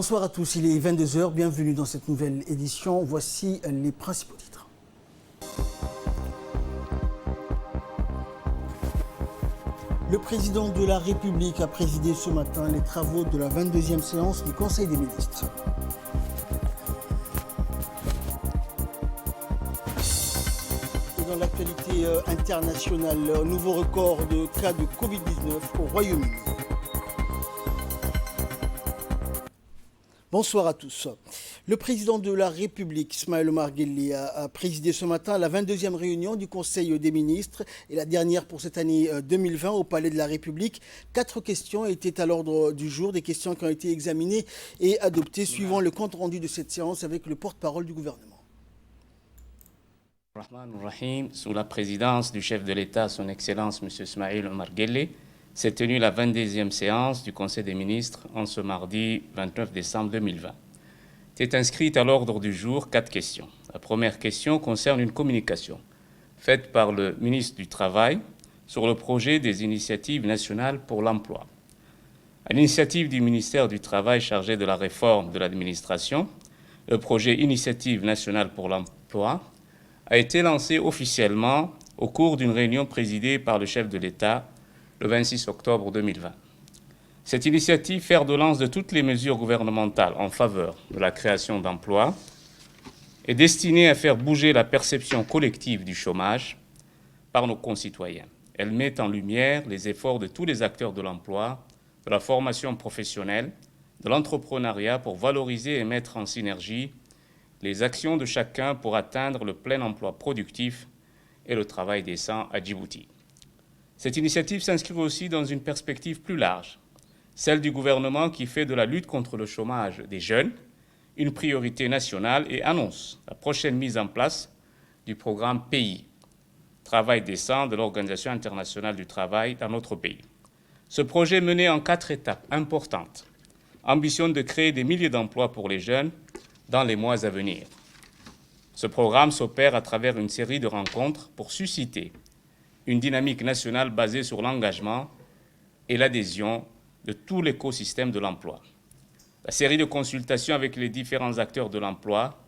Bonsoir à tous, il est 22 h, bienvenue dans cette nouvelle édition. Voici les principaux titres. Le président de la République a présidé ce matin les travaux de la 22e séance du Conseil des ministres. Et dans l'actualité internationale, nouveau record de cas de Covid-19 au Royaume-Uni. Bonsoir à tous. Le président de la République, Ismaël Omar Guelleh, a présidé ce matin la 22e réunion du Conseil des ministres et la dernière pour cette année 2020 au Palais de la République. 4 questions étaient à l'ordre du jour, des questions qui ont été examinées et adoptées suivant le compte rendu de cette séance avec le porte-parole du gouvernement. Rahman Rahim, sous la présidence du chef de l'État, son Excellence M. Ismaël Omar Guelleh, s'est tenue la 22e séance du Conseil des ministres en ce mardi 29 décembre 2020. C'est inscrite à l'ordre du jour 4 questions. La première question concerne une communication faite par le ministre du Travail sur le projet des initiatives nationales pour l'emploi. À l'initiative du ministère du Travail chargé de la réforme de l'administration, le projet Initiative nationale pour l'emploi a été lancé officiellement au cours d'une réunion présidée par le chef de l'État le 26 octobre 2020. Cette initiative, fer de lance de toutes les mesures gouvernementales en faveur de la création d'emplois, est destinée à faire bouger la perception collective du chômage par nos concitoyens. Elle met en lumière les efforts de tous les acteurs de l'emploi, de la formation professionnelle, de l'entrepreneuriat pour valoriser et mettre en synergie les actions de chacun pour atteindre le plein emploi productif et le travail décent à Djibouti. Cette initiative s'inscrit aussi dans une perspective plus large, celle du gouvernement qui fait de la lutte contre le chômage des jeunes une priorité nationale et annonce la prochaine mise en place du programme PAYI, Travail décent de l'Organisation internationale du travail dans notre pays. Ce projet mené en 4 étapes importantes ambitionne de créer des milliers d'emplois pour les jeunes dans les mois à venir. Ce programme s'opère à travers une série de rencontres pour susciter une dynamique nationale basée sur l'engagement et l'adhésion de tout l'écosystème de l'emploi. La série de consultations avec les différents acteurs de l'emploi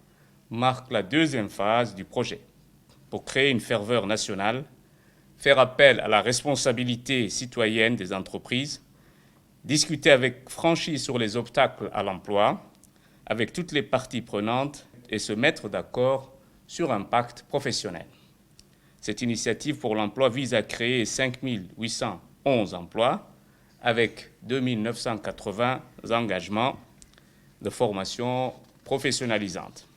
marque la 2e phase du projet pour créer une ferveur nationale, faire appel à la responsabilité citoyenne des entreprises, discuter avec franchise sur les obstacles à l'emploi avec toutes les parties prenantes et se mettre d'accord sur un pacte professionnel. Cette initiative pour l'emploi vise à créer 5 811 emplois avec 2 980 engagements de formation professionnalisante.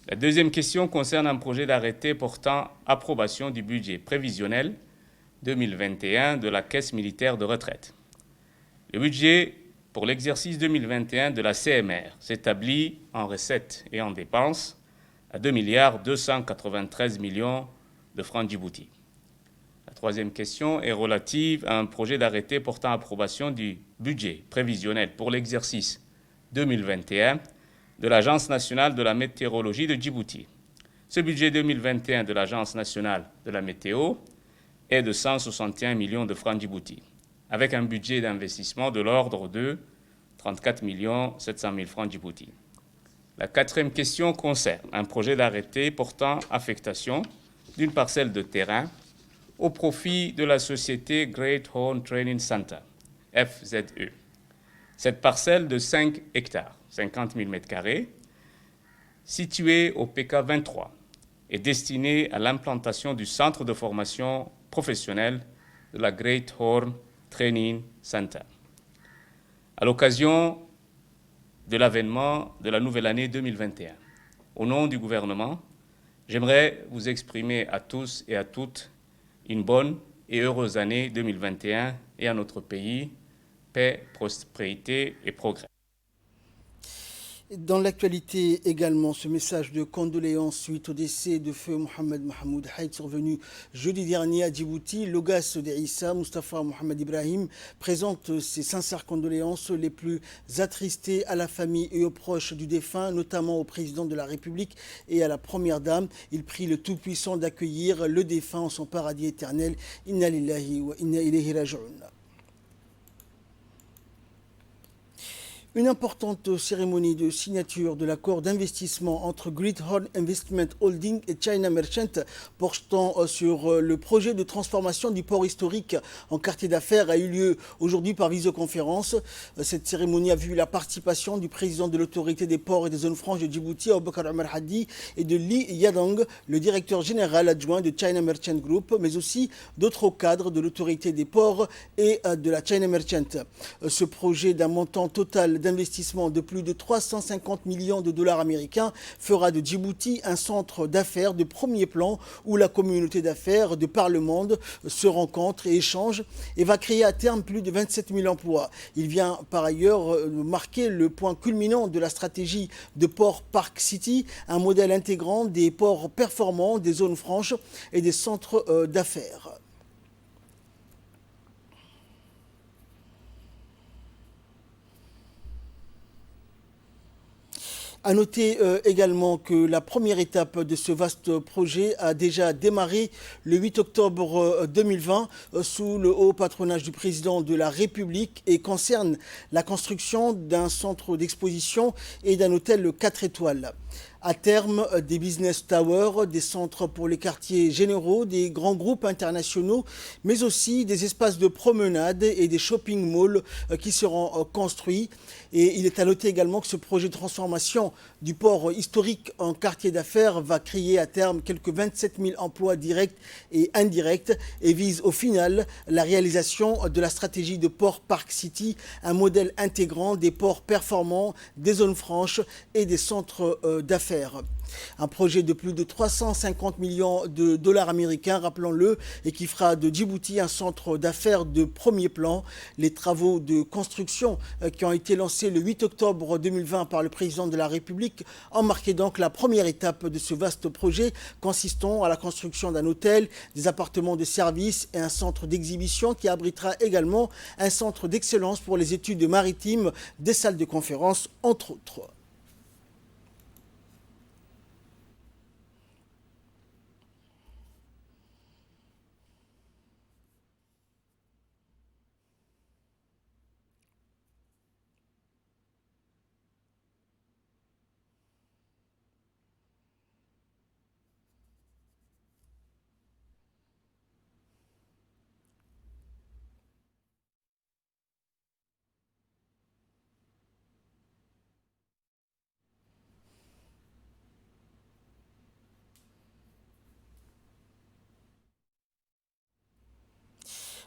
La 2e question concerne un projet d'arrêté portant approbation du budget prévisionnel 2021 de la Caisse militaire de retraite. Le budget pour l'exercice 2021 de la CMR s'établit en recettes et en dépenses à 2 293 millions de francs Djibouti. La 3e question est relative à un projet d'arrêté portant approbation du budget prévisionnel pour l'exercice 2021 de l'Agence nationale de la météorologie de Djibouti. Ce budget 2021 de l'Agence nationale de la météo est de 161 millions de francs Djibouti, avec un budget d'investissement de l'ordre de 34 700 000 francs Djibouti. La 4e question concerne un projet d'arrêté portant affectation d'une parcelle de terrain au profit de la société Great Horn Training Center, FZE. Cette parcelle de 5 hectares, 50 000 m², située au PK 23, est destinée à l'implantation du centre de formation professionnelle de la Great Horn Training Center. À l'occasion de l'avènement de la nouvelle année 2021, au nom du gouvernement, j'aimerais vous exprimer à tous et à toutes une bonne et heureuse année 2021 et à notre pays, paix, prospérité et progrès. Dans l'actualité également, ce message de condoléances suite au décès de feu Mohamed Mahmoud Haït survenu jeudi dernier à Djibouti. L'Ogas de Issa, Mustafa Mohamed Ibrahim, présente ses sincères condoléances les plus attristées à la famille et aux proches du défunt, notamment au président de la République et à la première dame. Il prie le Tout-Puissant d'accueillir le défunt en son paradis éternel. Inna lillahi wa inna ilayhi raji'un. Une importante cérémonie de signature de l'accord d'investissement entre Greathorn Investment Holding et China Merchant portant sur le projet de transformation du port historique en quartier d'affaires a eu lieu aujourd'hui par visioconférence. Cette cérémonie a vu la participation du président de l'autorité des ports et des zones franches de Djibouti, Aboubakar Omar Hadi, et de Li Yadong, le directeur général adjoint de China Merchant Group, mais aussi d'autres hauts cadres de l'autorité des ports et de la China Merchant. Ce projet d'un montant total d'investissement de plus de 350 millions de dollars américains fera de Djibouti un centre d'affaires de premier plan où la communauté d'affaires de par le monde se rencontre et échange et va créer à terme plus de 27 000 emplois. Il vient par ailleurs marquer le point culminant de la stratégie de Port Park City, un modèle intégrant des ports performants, des zones franches et des centres d'affaires. À noter également que la première étape de ce vaste projet a déjà démarré le 8 octobre 2020 sous le haut patronage du président de la République et concerne la construction d'un centre d'exposition et d'un hôtel 4 étoiles. À terme, des business towers, des centres pour les quartiers généraux, des grands groupes internationaux, mais aussi des espaces de promenade et des shopping malls qui seront construits. Et il est à noter également que ce projet de transformation du port historique en quartier d'affaires va créer à terme quelques 27 000 emplois directs et indirects et vise au final la réalisation de la stratégie de Port Park City, un modèle intégrant des ports performants, des zones franches et des centres d'affaires. Un projet de plus de 350 millions de dollars américains, rappelons-le, et qui fera de Djibouti un centre d'affaires de premier plan. Les travaux de construction qui ont été lancés le 8 octobre 2020 par le président de la République ont marqué donc la première étape de ce vaste projet consistant à la construction d'un hôtel, des appartements de service et un centre d'exhibition qui abritera également un centre d'excellence pour les études maritimes, des salles de conférence, entre autres.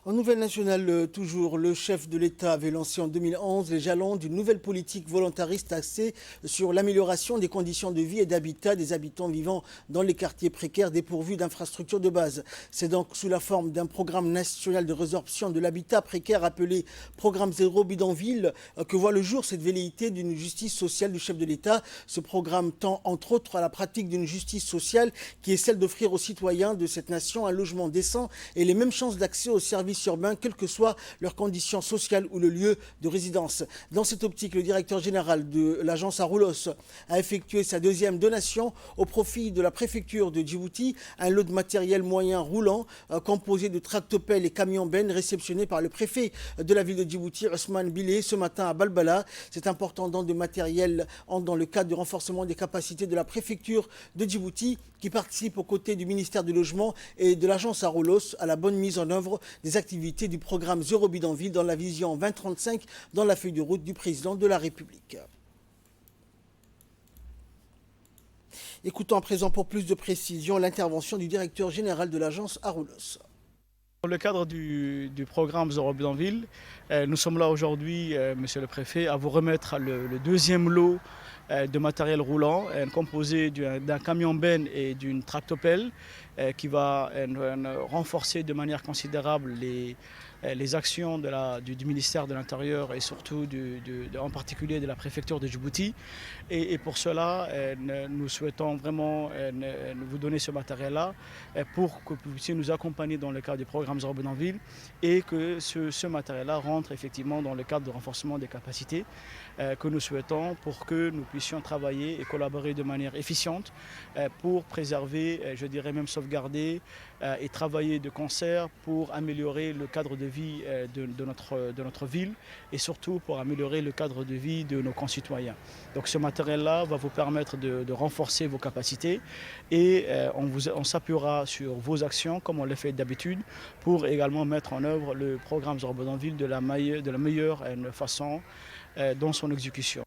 En nouvelle nationale, toujours, le chef de l'État avait lancé en 2011 les jalons d'une nouvelle politique volontariste axée sur l'amélioration des conditions de vie et d'habitat des habitants vivant dans les quartiers précaires dépourvus d'infrastructures de base. C'est donc sous la forme d'un programme national de résorption de l'habitat précaire appelé Programme Zéro Bidonville que voit le jour cette velléité d'une justice sociale du chef de l'État. Ce programme tend entre autres à la pratique d'une justice sociale qui est celle d'offrir aux citoyens de cette nation un logement décent et les mêmes chances d'accès aux services urbains, quelles que soient leurs conditions sociales ou le lieu de résidence. Dans cette optique, le directeur général de l'agence Aroulos a effectué sa deuxième donation au profit de la préfecture de Djibouti, un lot de matériel moyen roulant composé de tractopelles et camions-bennes réceptionnés par le préfet de la ville de Djibouti, Ousmane Bilé, ce matin à Balbala. Cet important don de matériel entre dans le cadre du renforcement des capacités de la préfecture de Djibouti qui participe aux côtés du ministère du Logement et de l'agence Aroulos à la bonne mise en œuvre des activités du programme Zéro Bidonville dans la vision 2035 dans la feuille de route du président de la République. Écoutons à présent pour plus de précision l'intervention du directeur général de l'agence Aroulos. Dans le cadre du programme Zéro Bidonville, nous sommes là aujourd'hui, monsieur le préfet, à vous remettre le deuxième lot de matériel roulant composé d'un camion-benne et d'une tractopelle qui va renforcer de manière considérable les actions du ministère de l'Intérieur et surtout en particulier de la préfecture de Djibouti. Et pour cela, nous souhaitons vraiment vous donner ce matériel-là pour que vous puissiez nous accompagner dans le cadre du programme Zéro Bidonville et que ce matériel-là rentre effectivement dans le cadre de renforcement des capacités que nous souhaitons pour que nous puissions travailler et collaborer de manière efficiente pour préserver, je dirais même sauvegarder et travailler de concert pour améliorer le cadre de vie de notre ville et surtout pour améliorer le cadre de vie de nos concitoyens. Donc ce matériel-là va vous permettre de renforcer vos capacités et on s'appuiera sur vos actions comme on le fait d'habitude pour également mettre en œuvre le programme Zorobo dans Ville de la meilleure façon dans son exécution.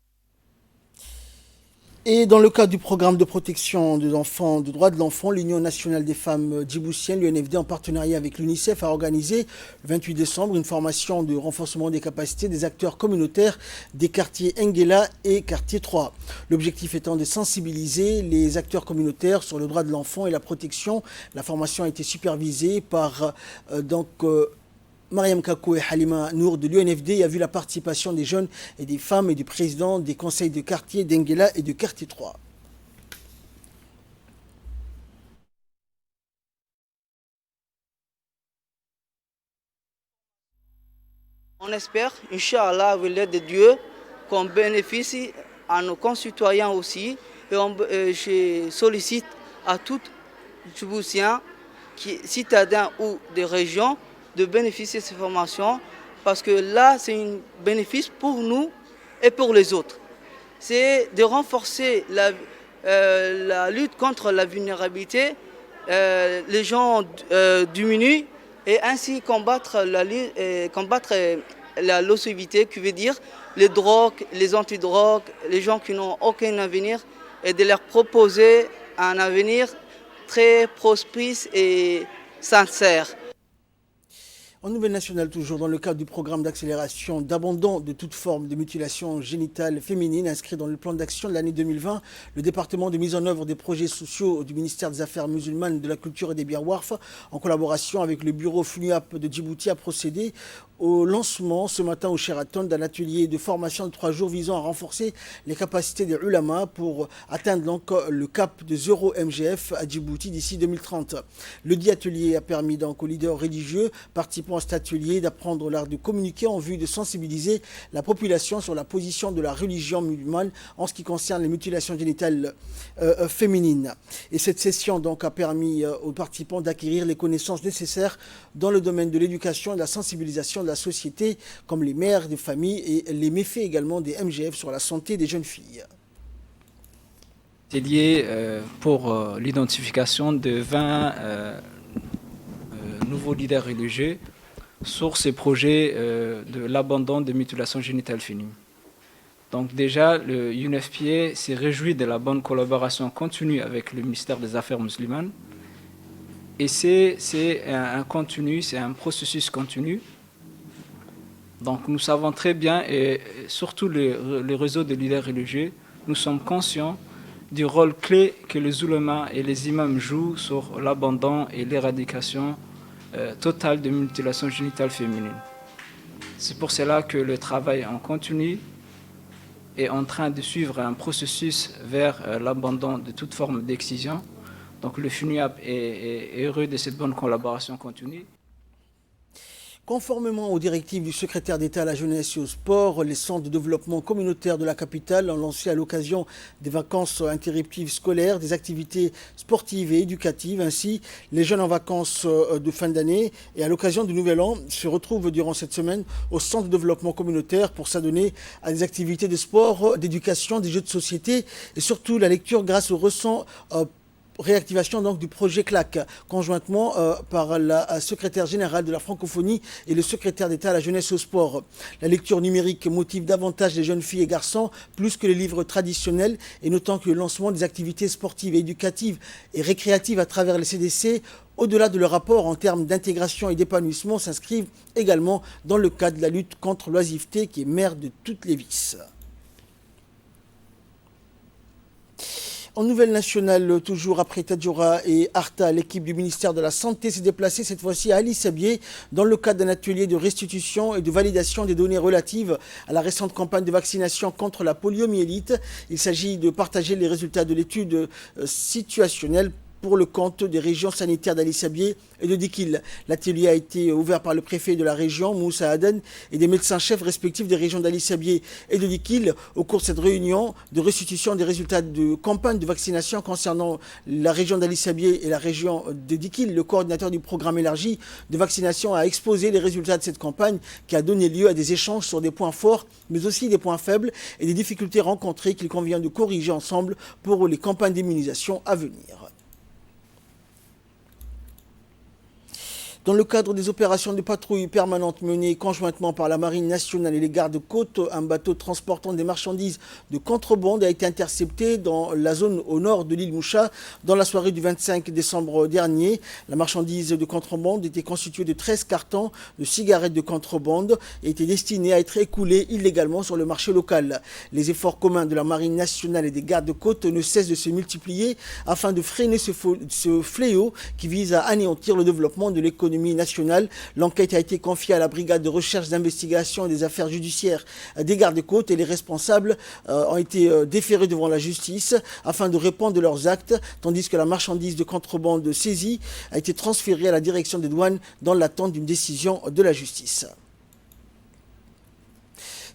Et dans le cadre du programme de protection des enfants, de droits de l'enfant, l'Union nationale des femmes djiboutiennes, l'UNFD, en partenariat avec l'UNICEF, a organisé le 28 décembre une formation de renforcement des capacités des acteurs communautaires des quartiers Nguela et quartier 3. L'objectif étant de sensibiliser les acteurs communautaires sur le droit de l'enfant et la protection. La formation a été supervisée par Mariam Kako et Halima Nour de l'UNFD et a vu la participation des jeunes et des femmes et du président des conseils de quartier d'Nguela et de quartier 3. On espère, Inch'Allah, avec l'aide de Dieu, qu'on bénéficie à nos concitoyens aussi. Et je sollicite à tous les Djiboutiens, citadins ou des régions, de bénéficier de ces formations parce que là, c'est un bénéfice pour nous et pour les autres. C'est de renforcer la lutte contre la vulnérabilité, les gens diminuent et ainsi combattre la nocivité, qui veut dire les drogues, les antidrogues, les gens qui n'ont aucun avenir et de leur proposer un avenir très prospice et sincère. En nouvelle nationale, toujours dans le cadre du programme d'accélération d'abandon de toute forme de mutilation génitale féminine inscrit dans le plan d'action de l'année 2020, le département de mise en œuvre des projets sociaux du ministère des Affaires musulmanes, de la Culture et des Biens WARF, en collaboration avec le bureau FUNIAP de Djibouti, a procédé au lancement ce matin au Sheraton d'un atelier de formation de 3 jours visant à renforcer les capacités des ulama pour atteindre donc le cap de 0 MGF à Djibouti d'ici 2030. Le dit atelier a permis donc aux leaders religieux participant à cet atelier d'apprendre l'art de communiquer en vue de sensibiliser la population sur la position de la religion musulmane en ce qui concerne les mutilations génitales féminines. Et cette session donc a permis aux participants d'acquérir les connaissances nécessaires dans le domaine de l'éducation et de la sensibilisation de la société, comme les mères de famille et les méfaits également des MGF sur la santé des jeunes filles. C'est lié pour l'identification de 20 nouveaux leaders religieux sur ces projets de l'abandon des mutilations génitales féminines. Donc déjà, le UNFPA s'est réjoui de la bonne collaboration continue avec le ministère des Affaires musulmanes. Et c'est un continu, c'est un processus continu. Donc nous savons très bien, et surtout le réseau de leaders religieux, nous sommes conscients du rôle clé que les oulémas et les imams jouent sur l'abandon et l'éradication totale de mutilations génitales féminines. C'est pour cela que le travail en continu est en train de suivre un processus vers l'abandon de toute forme d'excision. Donc le FUNIAP est heureux de cette bonne collaboration continue. Conformément aux directives du secrétaire d'État à la jeunesse et au sport, les centres de développement communautaire de la capitale ont lancé à l'occasion des vacances interruptives scolaires des activités sportives et éducatives. Ainsi, les jeunes en vacances de fin d'année et à l'occasion du Nouvel An se retrouvent durant cette semaine au centre de développement communautaire pour s'adonner à des activités de sport, d'éducation, des jeux de société et surtout la lecture grâce au ressent réactivation donc du projet CLAC, conjointement par la secrétaire générale de la francophonie et le secrétaire d'État à la jeunesse et au sport. La lecture numérique motive davantage les jeunes filles et garçons plus que les livres traditionnels, et notant que le lancement des activités sportives, éducatives et récréatives à travers les CDC, au-delà de leur rapport en termes d'intégration et d'épanouissement, s'inscrivent également dans le cadre de la lutte contre l'oisiveté qui est mère de toutes les vices. En nouvelle nationale, toujours après Tadjoura et Arta, l'équipe du ministère de la Santé s'est déplacée cette fois-ci à Ali Sabié dans le cadre d'un atelier de restitution et de validation des données relatives à la récente campagne de vaccination contre la poliomyélite. Il s'agit de partager les résultats de l'étude situationnelle pour le compte des régions sanitaires d'Ali Sabié et de Dikil. L'atelier a été ouvert par le préfet de la région, Moussa Aden, et des médecins-chefs respectifs des régions d'Ali Sabié et de Dikil au cours de cette réunion de restitution des résultats de campagne de vaccination concernant la région d'Ali Sabié et la région de Dikil. Le coordinateur du programme élargi de vaccination a exposé les résultats de cette campagne qui a donné lieu à des échanges sur des points forts, mais aussi des points faibles et des difficultés rencontrées qu'il convient de corriger ensemble pour les campagnes d'immunisation à venir. Dans le cadre des opérations de patrouille permanentes menées conjointement par la Marine nationale et les gardes-côtes, un bateau transportant des marchandises de contrebande a été intercepté dans la zone au nord de l'île Moucha dans la soirée du 25 décembre dernier. La marchandise de contrebande était constituée de 13 cartons de cigarettes de contrebande et était destinée à être écoulée illégalement sur le marché local. Les efforts communs de la Marine nationale et des gardes-côtes ne cessent de se multiplier afin de freiner ce fléau qui vise à anéantir le développement de l'économie nationale. L'enquête a été confiée à la brigade de recherche, d'investigation et des affaires judiciaires des gardes-côtes et les responsables ont été déférés devant la justice afin de répondre de leurs actes, tandis que la marchandise de contrebande saisie a été transférée à la direction des douanes dans l'attente d'une décision de la justice.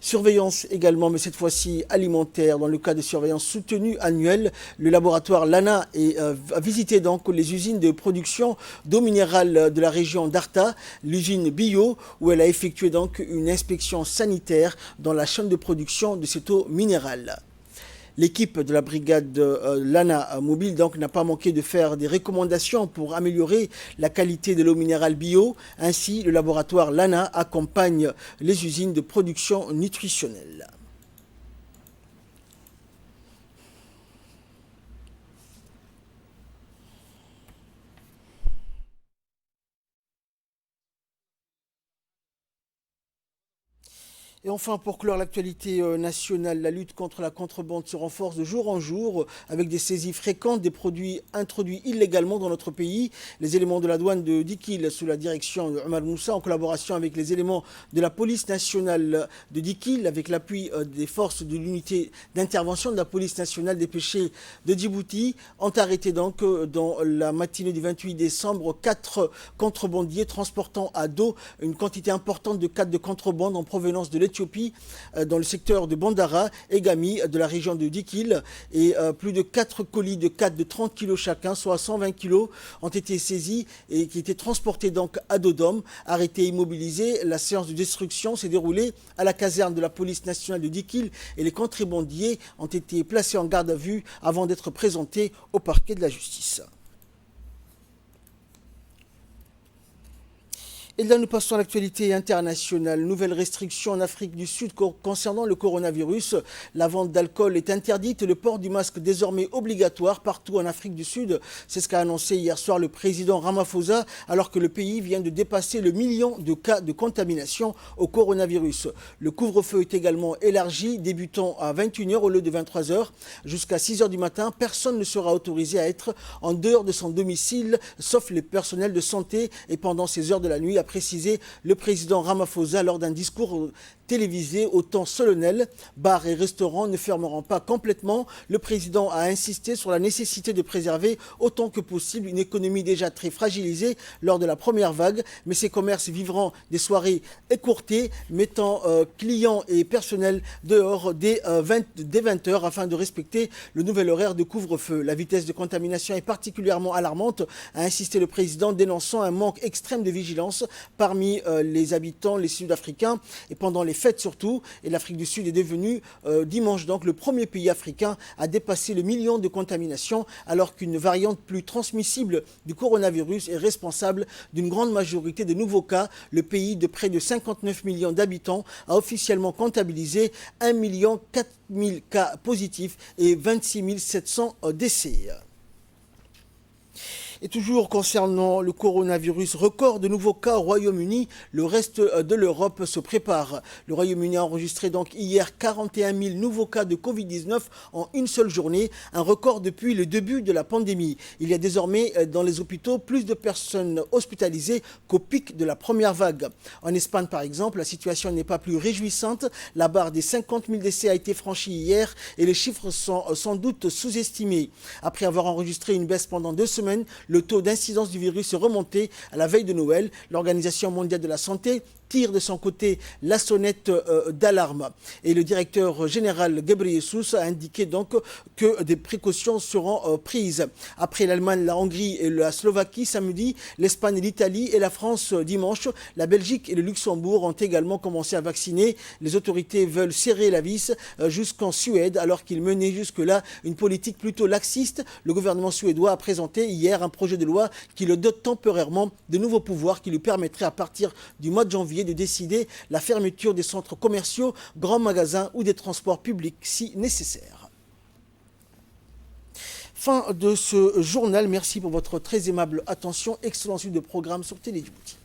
Surveillance également, mais cette fois-ci alimentaire. Dans le cas de surveillance soutenue annuelle, le laboratoire LANA a visité donc les usines de production d'eau minérale de la région d'Arta, l'usine Bio, où elle a effectué donc une inspection sanitaire dans la chaîne de production de cette eau minérale. L'équipe de la brigade LANA mobile donc n'a pas manqué de faire des recommandations pour améliorer la qualité de l'eau minérale bio. Ainsi, le laboratoire LANA accompagne les usines de production nutritionnelle. Et enfin, pour clore l'actualité nationale, la lutte contre la contrebande se renforce de jour en jour avec des saisies fréquentes des produits introduits illégalement dans notre pays. Les éléments de la douane de Dikil, sous la direction de Omar Moussa, en collaboration avec les éléments de la police nationale de Dikil, avec l'appui des forces de l'unité d'intervention de la police nationale des péchés de Djibouti, ont arrêté donc dans la matinée du 28 décembre 4 contrebandiers transportant à dos une quantité importante de cannes de contrebande en provenance de l'Éthiopie dans le secteur de Bandara et Gami de la région de Dikil, et plus de 4 colis de cannes de 30 kg chacun, soit 120 kg, ont été saisis et qui étaient transportés donc à Dodom. Arrêtés et immobilisés, la séance de destruction s'est déroulée à la caserne de la police nationale de Dikil et les contrebandiers ont été placés en garde à vue avant d'être présentés au parquet de la justice. Et là, nous passons à l'actualité internationale. Nouvelle restriction en Afrique du Sud concernant le coronavirus. La vente d'alcool est interdite et le port du masque désormais obligatoire partout en Afrique du Sud. C'est ce qu'a annoncé hier soir le président Ramaphosa, alors que le pays vient de dépasser le million de cas de contamination au coronavirus. Le couvre-feu est également élargi, débutant à 21h au lieu de 23h. Jusqu'à 6h du matin, personne ne sera autorisé à être en dehors de son domicile, sauf les personnels de santé, et pendant ces heures de la nuit, a précisé le président Ramaphosa lors d'un discours télévisé au temps solennel. Bars et restaurants ne fermeront pas complètement. Le président a insisté sur la nécessité de préserver autant que possible une économie déjà très fragilisée lors de la première vague, mais ces commerces vivront des soirées écourtées, mettant clients et personnel dehors dès 20h afin de respecter le nouvel horaire de couvre-feu. La vitesse de contamination est particulièrement alarmante, a insisté le président, dénonçant un manque extrême de vigilance parmi les habitants, les Sud-Africains, et pendant les fêtes surtout. Et l'Afrique du Sud est devenue dimanche donc le premier pays africain à dépasser le million de contaminations, alors qu'une variante plus transmissible du coronavirus est responsable d'une grande majorité de nouveaux cas. Le pays de près de 59 millions d'habitants a officiellement comptabilisé 1 400 000 cas positifs et 26 700 décès. Et toujours concernant le coronavirus, record de nouveaux cas au Royaume-Uni, le reste de l'Europe se prépare. Le Royaume-Uni a enregistré donc hier 41 000 nouveaux cas de Covid-19 en une seule journée, un record depuis le début de la pandémie. Il y a désormais dans les hôpitaux plus de personnes hospitalisées qu'au pic de la première vague. En Espagne par exemple, la situation n'est pas plus réjouissante. La barre des 50 000 décès a été franchie hier et les chiffres sont sans doute sous-estimés. Après avoir enregistré une baisse pendant 2 semaines, le taux d'incidence du virus est remonté à la veille de Noël. L'Organisation mondiale de la santé tire de son côté la sonnette d'alarme. Et le directeur général Ghebreyesus a indiqué donc que des précautions seront prises. Après l'Allemagne, la Hongrie et la Slovaquie samedi, l'Espagne et l'Italie et la France dimanche, la Belgique et le Luxembourg ont également commencé à vacciner. Les autorités veulent serrer la vis jusqu'en Suède alors qu'ils menaient jusque-là une politique plutôt laxiste. Le gouvernement suédois a présenté hier un projet de loi qui le dote temporairement de nouveaux pouvoirs qui lui permettraient à partir du mois de janvier de décider la fermeture des centres commerciaux, grands magasins ou des transports publics si nécessaire. Fin de ce journal. Merci pour votre très aimable attention. Excellent suite de programme sur Télé Djibouti.